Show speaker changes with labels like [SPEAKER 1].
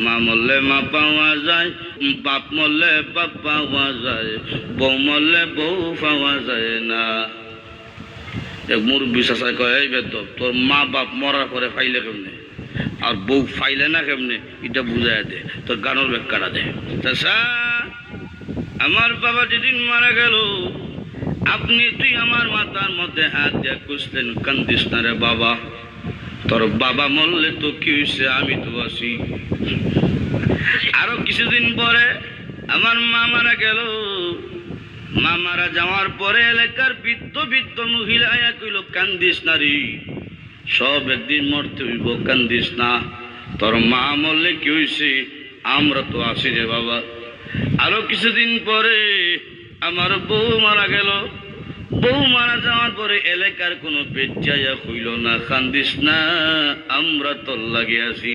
[SPEAKER 1] মা মরলে মা পাওয়া যায়, বাপ মরলে বাপ পাওয়া যায়, বউ মরলে বউ পাওয়া যায় না। এক মুরব্বী চাচাই কয়, এই বেদব, তোর মা বাপ মরার পরে ফাইলে কেমনে আর বউ ফাইলে না কেমনে, এটা বুঝাই দে, তোর গানোর ব্যাখ্যাটা দে। চাচা, আমার বাবা যেদিন মারা গেল, তুই আমার মাথার মধ্যে হাত দিয়ে খুঁজলেন, কান্দিস না রে বাবা, তোর বাবা মরলে তো কি হয়েছে, আমি তো আছি। আরো কিছুদিন পরে আমার মা মারা গেল। মা মারা যাওয়ার পরে এলাকার বৃদ্ধ বৃদ্ধ মহিলা আয়া কইল, কান্দিস না রে, সব একদিন মরতে হইব, কান্দিস না, তোর মা মরলে কি হয়েছে, আমরা তো আছি রে বাবা। আরো কিছুদিন পরে আমার বউ মারা গেল। বউ মারা যাওয়ার পরে এলাকার কোনো বেচাইয়া হইল না, কান্দিস না, আমরা তোর লাগে আছি।